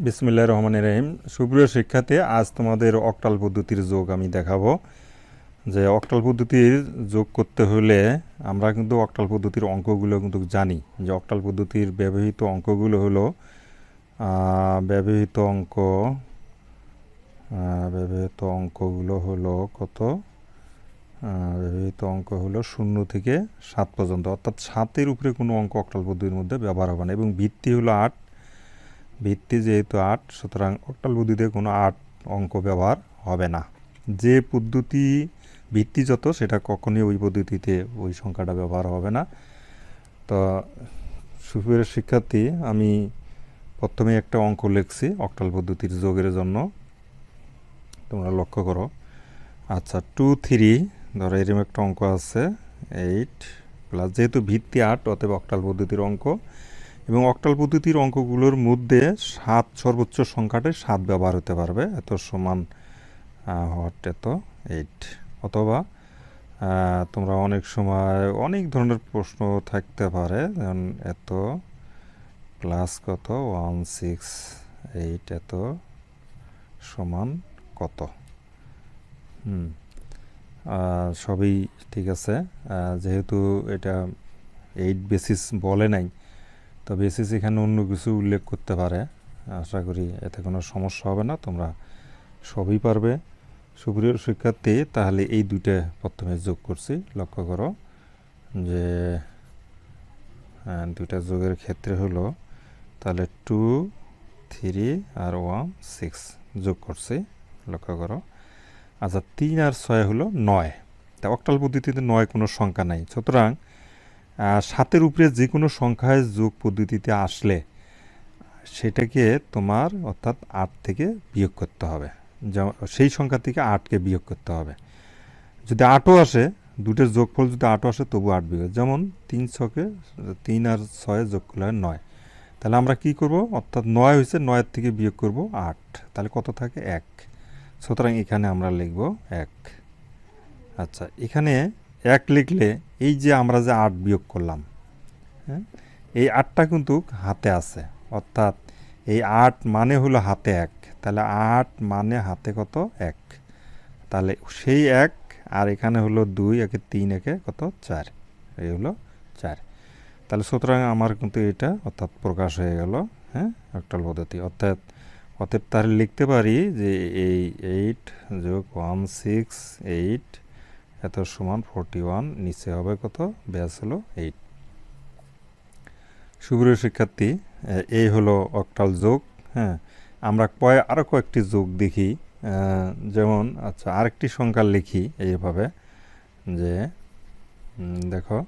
বিসমিল্লাহির রহমানির রহিম। সুপ্রিয় শিক্ষার্থী, আজ তোমাদের অক্টাল পদ্ধতির যোগ আমি দেখাবো। যে অক্টাল পদ্ধতির যোগ করতে হলে আমরা কিন্তু অক্টাল পদ্ধতির অঙ্কগুলো কিন্তু জানি। যে অক্টাল পদ্ধতির ব্যবহৃত অঙ্কগুলো হলো ব্যবহৃত অঙ্কগুলো হলো কত? ব্যবহৃত অঙ্ক হলো 0 থেকে 7 পর্যন্ত, অর্থাৎ 7-এর উপরে কোনো অঙ্ক অক্টাল পদ্ধতির মধ্যে ব্যবহার হবে না। এবং ভিত্তি হলো 8, ভিত্তি যেহেতু 8, সুতরাং অক্টাল পদ্ধতিতে কোনো 8 অঙ্ক ব্যবহার হবে না। যে পদ্ধতি ভিত্তি যত, সেটা কখনই ওই পদ্ধতিতে ওই সংখ্যাটা ব্যবহার হবে না। তো সুপ্রিয় শিক্ষার্থী, আমি প্রথমে একটা অঙ্ক লিখছি অক্টাল পদ্ধতির যোগের জন্য, তোমরা লক্ষ্য করো। আচ্ছা, 2, 3 ধরো এরকম একটা অঙ্ক আছে 8 প্লাস, যেহেতু ভিত্তি 8 অতএব অক্টাল পদ্ধতির অঙ্ক। এবং অক্টাল পদ্ধতির অঙ্কগুলোর মধ্যে 7 সর্বোচ্চ সংখ্যাটা 7 ব্যবহার হতে পারবে। এত সমান এত 8, অথবা তোমরা অনেক সময় অনেক ধরনের প্রশ্ন থাকতে পারে, যেমন এত প্লাস কত 168 এত সমান কত। সবই ঠিক আছে। যেহেতু এটা 8 বেসিস বলে নাই, তো বেসিস এখানে অন্য কিছু উল্লেখ করতে পারে। আশা করি এতে কোনো সমস্যা হবে না, তোমরা সবই পারবে। সুপ্রিয় শিক্ষার্থী, তাহলে এই দুইটা প্রথমে যোগ করছি। লক্ষ্য করো যে দুইটা যোগের ক্ষেত্রে হলো তাহলে 2, 3 আর 1, 6 যোগ করছি। লক্ষ্য করো। আচ্ছা, 3 আর 6 হলো 9। তা অক্টাল পদ্ধতিতে 9 কোনো সংখ্যা নাই, সুতরাং 7-এর উপরে যে কোনো সংখ্যায় যোগ পদ্ধতিতে আসলে সেটাকে তোমার অর্থাৎ 8 থেকে বিয়োগ করতে হবে। সেই সংখ্যা থেকে 8কে বিয়োগ করতে হবে। যদি 8ও আসে, দুটোর যোগফল যদি 8ও আসে, তবু 8 বিয়োগ। যেমন 3 আর 6 যোগ করলে হয় 9। তাহলে আমরা কি করব? অর্থাৎ 9 হয়েছে, 9-এর থেকে বিয়োগ করব 8, তাহলে কত থাকে? 1। সুতরাং এখানে আমরা লিখব 1। আচ্ছা, এখানে 1 লিখলে এই যে আমরা যে 8 বিয়োগ করলাম, হ্যাঁ, এই 8টা কিন্তু হাতে আছে, অর্থাৎ এই 8 মানে হলো হাতে 1, তাহলে 8 মানে হাতে কত? 1। তাহলে সেই 1, আর এখানে হলো 2, একে 3, একে কত? 4, এই হলো 4। তাহলে সুতরাং আমার কিন্তু এটা অর্থাৎ প্রকাশ হয়ে গেল, হ্যাঁ, অক্টাল পদ্ধতি। অর্থাৎ তাহলে লিখতে পারি যে এই 8 যোগ 168 এত সমান 41, নিচে হবে কত? ব্যাস হলো 8। সুপ্রিয় শিক্ষার্থী, এই হলো অক্টাল যোগ। হ্যাঁ, আমরা আরও কয়েকটি যোগ দেখি। যেমন আচ্ছা, আরেকটি সংখ্যা লিখি এইভাবে যে দেখো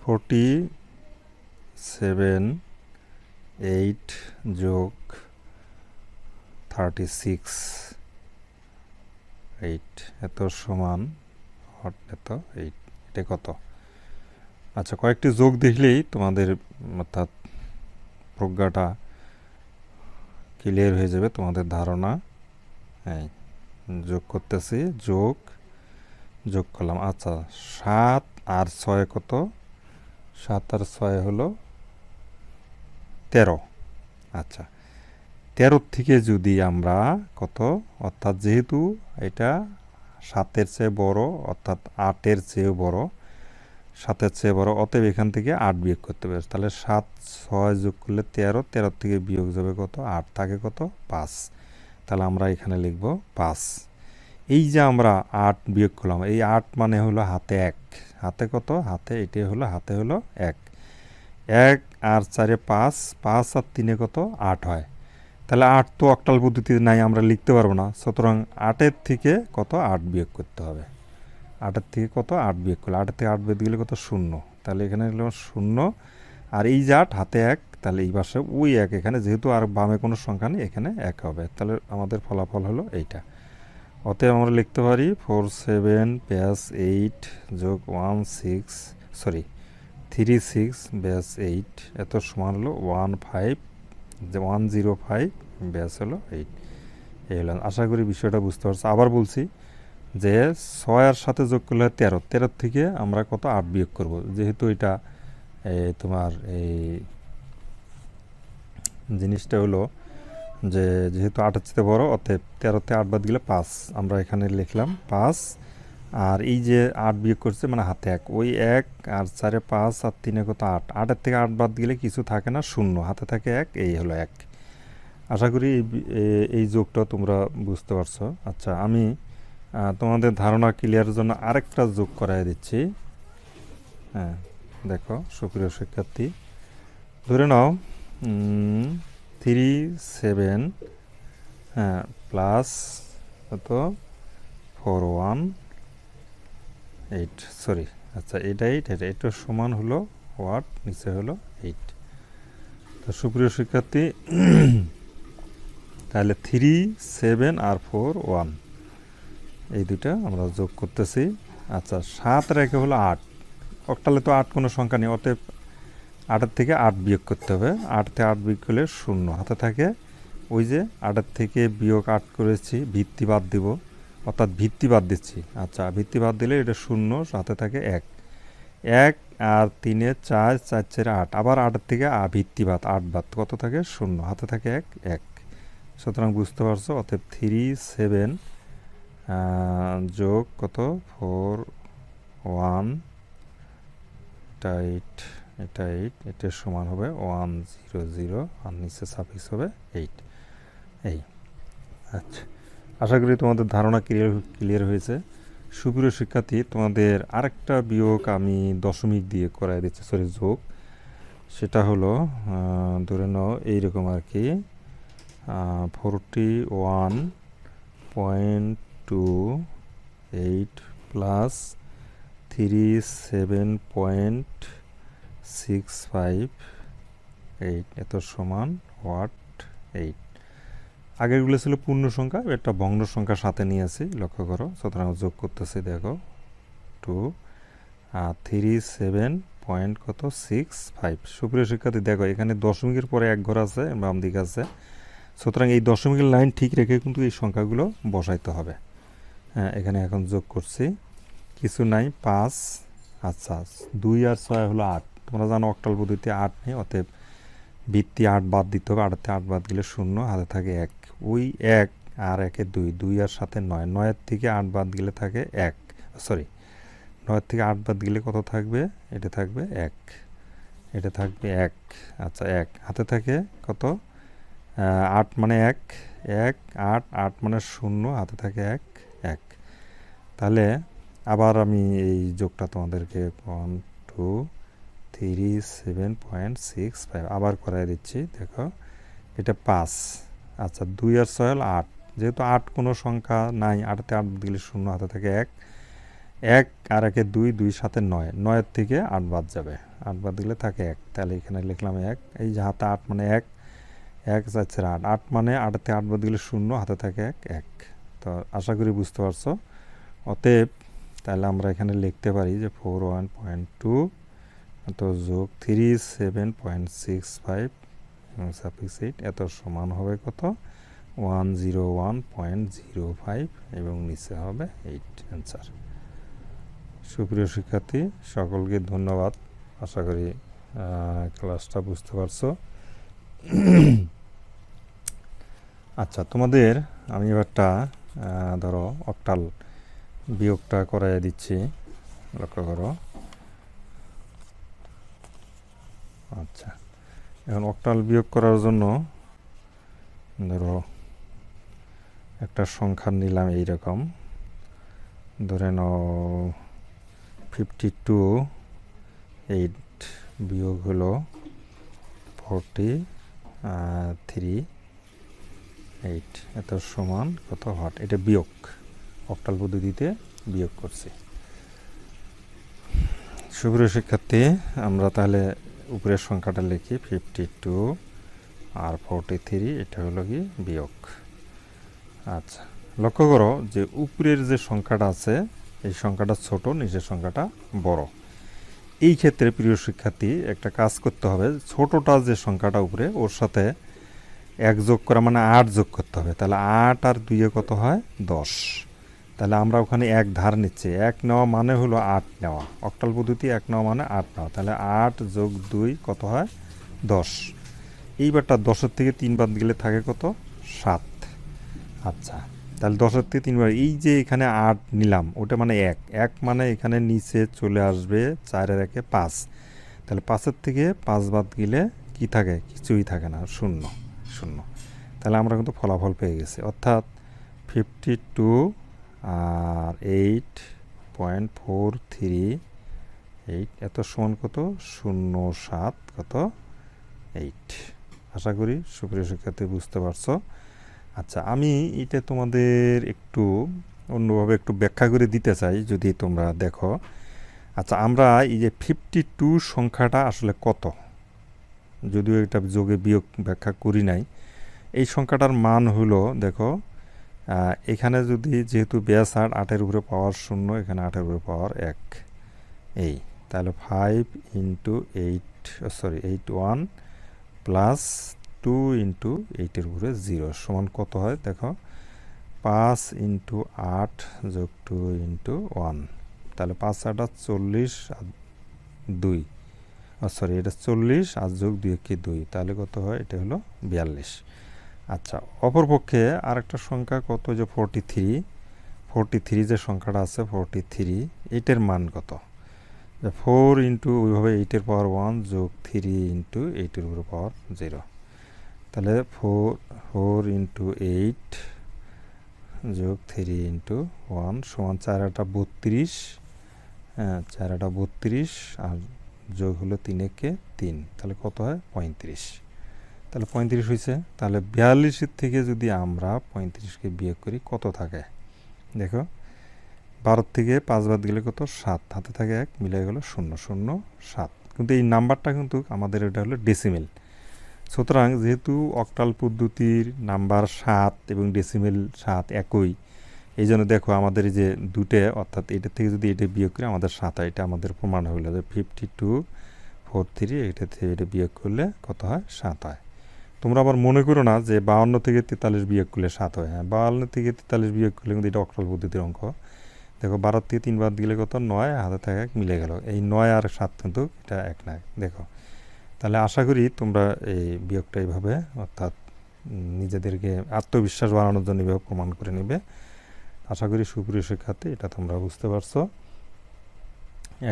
47 8 যোগ 36 8 এত সমান এত 8, এটা কত? আচ্ছা, কয়েকটি যোগ দেখলেই তোমাদের অর্থাৎ প্রজ্ঞাটা ক্লিয়ার হয়ে যাবে, তোমাদের ধারণা। হ্যাঁ, যোগ করতেছি, যোগ করলাম। আচ্ছা, 7 আর 6 কত? 7 আর 6 হলো 13। আচ্ছা, 13 থেকে যদি আমরা কত, অর্থাৎ যেহেতু এটা 7-এর চেয়ে বড়, অর্থাৎ 8-এর চেয়ে বড়, 7-এর চেয়ে বড়, অতএব এখান থেকে 8 বিয়োগ করতে পারে। তাহলে 7, 6 যোগ করলে 13, 13 থেকে বিয়োগ যাবে কত? 8, থাকে কত? 5। তাহলে আমরা এখানে লিখব 5। এই যে আমরা 8 বিয়োগ করলাম, এই 8 মানে হলো হাতে 1, হাতে কত? হাতে এটাই হলো, হাতে হলো 1। 1 আর 4-এ 5, 5 আর 3-এ কত? 8 হয়। তাহলে 8 তো অক্টাল পদ্ধতিতে নাই, আমরা লিখতে পারবো না। সুতরাং 8-এর থেকে কত? 8 বিয়োগ করতে হবে। 8-এর থেকে কত? 8 বিয়োগ করলে 8-এর থেকে 8 বিয়োগ গেলে কত? 0। তাহলে এখানে হলো 0, আর এই যে 8 হাতে 1, তাহলে এই পাশে ওই 1, এখানে যেহেতু আর বামে কোনো সংখ্যা নেই, এখানে 1 হবে। তাহলে আমাদের ফলাফল হলো এইটা। অতএব আমরা লিখতে পারি 47 প্লাস 8 যোগ 36 ব্যাস 8 এত সমান হলো 105 ব্যাস হলো 8। এই হলো। আশা করি বিষয়টা বুঝতে পারছি। আবার বলছি যে 6 আর সাথে যোগ করলে 13, 13 থেকে আমরা কত? 8 বিয়োগ করব। যেহেতু এটা তোমার এই জিনিসটা হলো যে যেহেতু 8-এর চেয়ে বড়, অতএব 13-তে 8 বাদ গেলে 5, আমরা এখানে লিখলাম 5। আর এই যে 8 বিয়োগ করছে মানে হাতে 1, ওই 1 আর 4-এ 5 আর 3-এ কত 8, 8-এর থেকে 8 বাদ গেলে কিছু থাকে না, 0, হাতে থাকে 1, এই হলো 1। আশা করি এই যোগটা তোমরা বুঝতে পারছো। আচ্ছা, আমি তোমাদের ধারণা ক্লিয়ারের জন্য আরেকটা যোগ করাই দিচ্ছি। হ্যাঁ, দেখো সুপ্রিয় শিক্ষার্থী, ধরে নাও 3, 7, হ্যাঁ, প্লাস কত 4, 1, 8, সরি, আচ্ছা এটা 8, এটা সমান হলো ওয়াট, নিচে হলো 8। তো সুপ্রিয় শিক্ষার্থী, তাহলে 3, 7 আর 4, 1, এই দুইটা আমরা যোগ করতেছি। আচ্ছা, 7 রেখে হলো 8, অক্টালে তো 8 কোনো সংখ্যা নেই, অতএব 8-এর থেকে 8 বিয়োগ করতে হবে। 8 থেকে 8 বিয়োগ করলে 0, হাতে থাকে ওই যে 8-এর থেকে বিয়োগ 8 করেছি, ভিত্তি বাদ দিব, অর্থাৎ ভিত্তি বাদ দিচ্ছি। আচ্ছা, ভিত্তি বাদ দিলে এটা 0, হাতে থাকে 1, 1 আর 3-এ 4, 4 4 8, আবার 8-এর থেকে ভিত্তি বাদ 8 বাদ কত থাকে 0, হাতে থাকে 1, 1। সুতরাং বুঝতে পারছো, অতএব 3, 7 যোগ কত 4, 1, এটা 8, এটা 8, এটার সমান হবে 1 0 0, আর নিচে সাফিক্স হবে 8, এই। আচ্ছা, আশা করি তোমাদের ধারণা ক্লিয়ার হয়েছে। সুপ্রিয় শিক্ষার্থী, তোমাদের আরেকটা বিয়োগ আমি দশমিক দিয়ে করাই দিচ্ছি, সরি যোগ। সেটা হলো ধরে নাও এইরকম আর কি, 41.28 প্লাস 37.658, এত সমান ওয়াট 8। আগেরগুলো ছিল পূর্ণ সংখ্যা, একটা ভগ্ন সংখ্যার সাথে নিয়েছি, লক্ষ্য করো। সুতরাং যোগ করতেছি, দেখো 2 আর 37 পয়েন্ট কত 65। সুপ্রিয় শিক্ষার্থী, দেখো এখানে দশমিকের পরে এক ঘর আছে, বাম দিক আছে, সুতরাং এই দশমিকের লাইন ঠিক রেখে কিন্তু এই সংখ্যাগুলো বসাইতে হবে। হ্যাঁ, এখানে এখন যোগ করছি, কিছু নাই, 5। আচ্ছা, 2 আর 6 হলো 8। তোমরা জানো অক্টাল পদ্ধতিতে 8 নেই, অতএব ভিত্তি 8 বাদ দিতে হবে, 8-এর থেকে 8 বাদ গেলে 0, হাতে থাকে 1, ওই 1 আর 1-এ 2, 2 আর 7-এ 9, 9-এর থেকে 8 বাদ গেলে থাকে 1, সরি 9-এর থেকে 8 বাদ গেলে কত থাকবে, এটা থাকবে 1, এটা থাকবে 1। আচ্ছা, 1 হাতে থাকে কত 8 মানে 1, 1 8, 8 মানে 0, হাতে থাকে 1, 1। তাহলে আবার আমি এই যোগটা তোমাদেরকে 1 2 3 7.65 আবার করাই দিচ্ছি, দেখো এটা 5। আচ্ছা, 2 আর 6 হল 8, যেহেতু 8 কোনো সংখ্যা নাই, 8-তে 8 দিলে 0, হাতে থাকে 1, 1 আর 1-এ 2, 2 7 9, 9-এর থেকে 8 বাদ যাবে, 8 বাদ দিলে থাকে 1, তাহলে এখানে লিখলাম 1। এই যে হাতে 8 মানে 1, 1 4 8, 8 মানে 8-এর থেকে 8 বাদ দিলে 0, হাতে থাকে 1, 1। তো আশা করি বুঝতে পারছো। অতএব তাহলে আমরা এখানে লিখতে পারি যে 41.2 তো যোগ 37.65 এবং সাফিক্স 8, এত সমান হবে কত 101.05, এবং নিচে হবে 8, অ্যান্সার। সুপ্রিয় শিক্ষার্থী, সকলকে ধন্যবাদ। আশা করি ক্লাসটা বুঝতে পারছো। আচ্ছা, তোমাদের আমি এবারটা ধরো অক্টাল বিয়োগটা করাই দিচ্ছি, লক্ষ্য করো। আচ্ছা, এখন অক্টাল বিয়োগ করার জন্য ধরো একটা সংখ্যা নিলাম এইরকম, ধরে নাও 52.8 বিয়োগ হলো 43.8, এত সমান কত হট, এটা বিয়োগ, অক্টাল পদ্ধতিতে বিয়োগ করছি। সুপ্রিয় শিক্ষার্থী, আমরা তাহলে উপরের সংখ্যাটা লিখি 52 আর 43, এটা হলো কি বিয়োগ। আচ্ছা, লক্ষ্য করো যে উপরের যে সংখ্যাটা আছে এই সংখ্যাটা ছোট, নিচের সংখ্যাটা বড়। এই ক্ষেত্রে প্রিয় শিক্ষার্থী একটা কাজ করতে হবে, ছোটটা যে সংখ্যাটা উপরে ওর সাথে 1 যোগ করা মানে 8 যোগ করতে হবে, তাহলে 8 আর 2-এ কত হয় 10। তাহলে আমরা ওখানে 1 ধার নিচ্ছি, 1 নেওয়া মানে হলো 8 নেওয়া, অক্টাল পদ্ধতি 1 নেওয়া মানে 8 নেওয়া, তাহলে 8 যোগ 2 কত হয় 10। এইবারটা 10-এর থেকে 3 বাদ গেলে থাকে কত 7। আচ্ছা, তাহলে 10-এর থেকে 3 বার, এই যে এখানে 8 নিলাম ওটা মানে 1 মানে এখানে নিচে চলে আসবে 4-এর 1-এ 5, তাহলে 5-এর থেকে 5 বাদ গেলে কি থাকে? কিছুই থাকে না, শূন্য শূন্য। তাহলে আমরা কিন্তু ফলাফল পেয়ে গেছি, অর্থাৎ 52 আর 8.438 এত সমান কত? 07 কত 8। আশা করি সুপ্রিয় শিক্ষার্থী বুঝতে পারছো। আচ্ছা, আমি এটা তোমাদের একটু অন্যভাবে একটু ব্যাখ্যা করে দিতে চাই যদি তোমরা দেখো। আচ্ছা, আমরা এই যে 52 সংখ্যাটা আসলে কত, যদিও এটা যোগে বিয়োগ ব্যাখ্যা করি নাই, এই সংখ্যাটার মান হলো, দেখো এখানে যদি যেহেতু ব্যাস 8, 8-এর উপরে পাওয়ার 0, এখানে 8-এর উপরে পাওয়ার 1, এই তাহলে 5 ইন্টু 8 সরি 81 প্লাস 2 ইন্টু 8-এর উপরে 0 সমান কত হয়? দেখো 5 ইন্টু 8 যোগ 2 ইন্টু 1, তাহলে 5 8 40 আর 2 সরি এটা 40 আর যোগ 2 কি 2, তাহলে কত হয়? এটা হলো 42। আচ্ছা, অপরপক্ষে আরেকটা সংখ্যা কত, যে 43 যে সংখ্যাটা আছে 43, এইটার মান কত? 4 ইন্টু ওইভাবে 8-এর পাওয়ার 1 যোগ 3 ইন্টু 8-এর উপরে পাওয়ার 0, তাহলে 4 ইন্টু 8 যোগ 3 ইন্টু 1 সমান 4 8 32, হ্যাঁ 4 8 32 আর যোগ হলো 3 একে 3, তাহলে কত হয়? 35। তাহলে 35 হয়েছে। তাহলে 42-এর থেকে যদি আমরা 35-কে বিয়োগ করি কত থাকে? দেখো 12 থেকে 5 বাদ গেলে কত? 7, হাতে থাকে 1, মিলে গেল 007। কিন্তু এই নাম্বারটা কিন্তু আমাদের এটা হলো ডেসিমেল, সুতরাং যেহেতু অক্টাল পদ্ধতির নাম্বার 7 এবং ডেসিমেল 7 একই, এই জন্য দেখো আমাদের এই যে দুটো, অর্থাৎ এটা থেকে যদি এটা বিয়োগ করি আমাদের 7 হয়, এটা আমাদের প্রমাণ হলো যে 5243 এটা থেকে এটা বিয়োগ করলে কত হয়? 7 হয়। তোমরা আবার মনে করো না যে 52 থেকে 43 বিয়োগ করলে 7 হয়, হ্যাঁ 52 থেকে 43 বিয়োগ করলে কিন্তু এটা অক্টাল পদ্ধতির অঙ্ক। দেখো 12 থেকে 3 বাদ দিলে কত? 9, হাতে থাকে 1, মিলে গেল। এই 9 আর 7 কিন্তু এটা এক না, দেখো। তাহলে আশা করি তোমরা এই বিয়োগটা এইভাবে, অর্থাৎ নিজেদেরকে আত্মবিশ্বাস বাড়ানোর জন্য এইভাবে প্রমাণ করে নেবে। আশা করি সুপ্রিয় শিক্ষার্থী এটা তোমরা বুঝতে পারছো।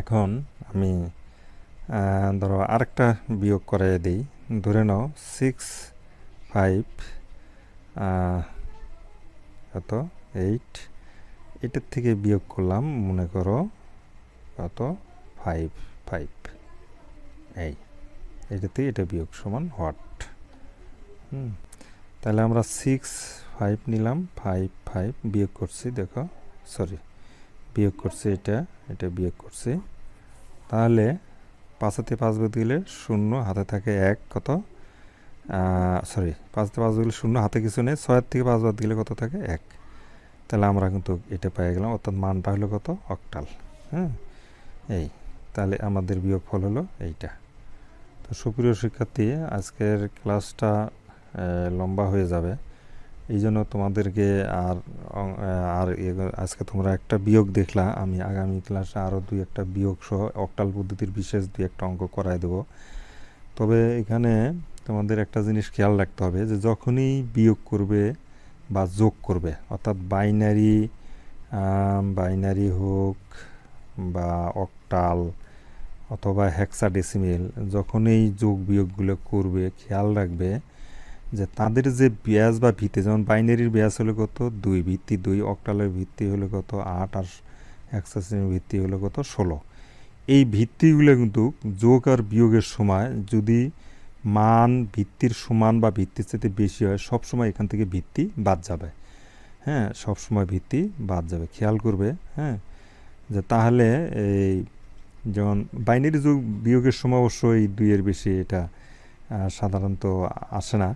এখন আমি ধরো আরেকটা বিয়োগ করে দিই। ধরে নাও 6 5 কত 8, এটার থেকে বিয়োগ করলাম মনে করো কত 5 5, এই এটা থেকে এটা বিয়োগ সমান হোয়াট? তাহলে আমরা 6 5 নিলাম, 5 5 বিয়োগ করছি, দেখো সরি বিয়োগ করছি, এটা বিয়োগ করছি। তাহলে 5-তে 5 বাদ গেলে 0, হাতে থাকে 1, কত সরি 5-তে 5 বাদ গেলে 0, হাতে কিছু নেই, 6-এর থেকে 5 বাদ গেলে কত থাকে? 1। তাহলে আমরা কিন্তু এটা পেয়ে গেলাম, অর্থাৎ মানটা হলো কত? অক্টাল। হ্যাঁ, এই তাহলে আমাদের বিয়োগফল হলো এইটা। তো সুপ্রিয় শিক্ষার্থী, আজকের ক্লাসটা লম্বা হয়ে যাবে, এই জন্য তোমাদেরকে আর আজকে তোমরা একটা বিয়োগ দেখলা, আমি আগামী ক্লাসে আরও 2-1টা বিয়োগ সহ অক্টাল পদ্ধতির বিশেষ 2-1টা অঙ্ক করায় দেব। তবে এখানে তোমাদের একটা জিনিস খেয়াল রাখতে হবে যে যখনই বিয়োগ করবে বা যোগ করবে, অর্থাৎ বাইনারি হোক বা অক্টাল অথবা হেক্সাডেসিমেল, যখন এই যোগ বিয়োগগুলো করবে খেয়াল রাখবে যে তাদের যে ব্যাস বা ভিত্তি, যেমন বাইনারির ব্যাস হলো কত? 2, ভিত্তি 2, অক্টালের ভিত্তি হলো কত? 8, আর হেক্সাডেসিমেলের ভিত্তি হলো কত? 16। এই ভিত্তিগুলো কিন্তু যোগ আর বিয়োগের সময় যদি মান ভিত্তির সমান বা ভিত্তির চাইতে বেশি হয়, সবসময় এখান থেকে ভিত্তি বাদ যাবে। হ্যাঁ, সবসময় ভিত্তি বাদ যাবে, খেয়াল করবে। হ্যাঁ, যে তাহলে এই যেমন বাইনারি যোগ বিয়োগের সময় অবশ্যই 2-এর বেশি এটা সাধারণত আসে না।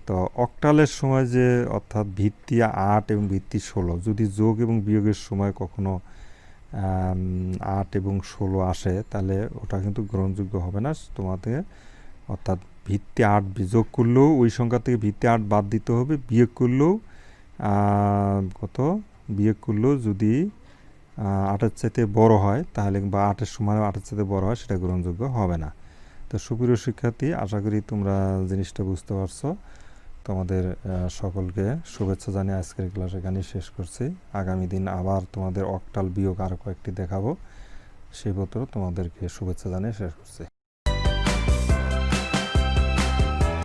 তো অক্টালের সময় যে, অর্থাৎ ভিত্তি 8 এবং ভিত্তি 16, যদি যোগ এবং বিয়োগের সময় কখনো 8 এবং 16 আসে, তাহলে ওটা কিন্তু গ্রহণযোগ্য হবে না তোমাদের। অর্থাৎ ভিত্তি 8 যোগ করলেও ওই সংখ্যা থেকে ভিত্তি 8 বাদ দিতে হবে, বিয়োগ করলেও কত? বিয়োগ করলেও যদি 8-এর চাইতে বড় হয় তাহলে, বা 8-এর সমান 8-এর চাইতে বড় হয়, সেটা গ্রহণযোগ্য হবে না। তো সুপ্রিয় শিক্ষার্থী, আশা করি তোমরা জিনিসটা বুঝতে পারছো। তোমাদের সকলকে শুভেচ্ছা জানিয়ে আজকের ক্লাস এখানেই শেষ করছি। আগামী দিন আবার তোমাদের অক্টাল বিয়োগ আরও কয়েকটি দেখাবো। সেই পত্র তোমাদেরকে শুভেচ্ছা জানিয়ে শেষ করছি।